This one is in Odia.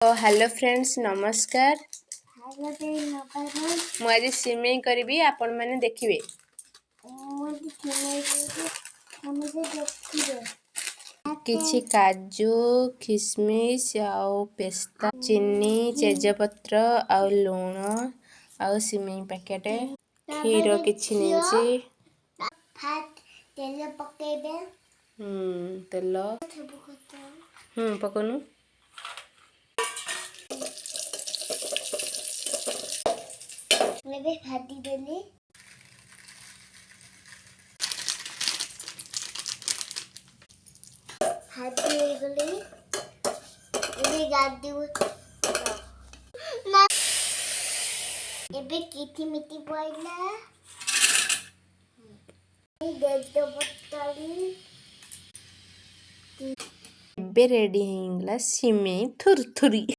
तो हेलो फ्रेंड्स नमस्कार। ମୁଁ ଆଜି ସିମେଇ କରିବି, ଆପଣ ମାନେ ଦେଖିବେ। କିଛି କାଜୁ କିସମିସ ଆଉ ପେସ୍ତା ଚିନି ତେଜପତ୍ର ଆଉ ଲୁଣ ଆଉ ସିମେଇ ପ୍ୟାକେଟ କ୍ଷୀର କିଛି ନେଇଛି। ତେଲ ପକେଇବେ। ତେଲ ପକଉନୁ। ଏବେ ଭାଜି ଦେଲି। ଭାଜି ହେଇଗଲି। ଏବେ ଗାଦିବୁ ଏବେ କିଟି ମିଟି ପଇଲା। ଏବେ ରେଡି ହେଇଗଲା ସିମେଇ ଥୁରଥୁରି।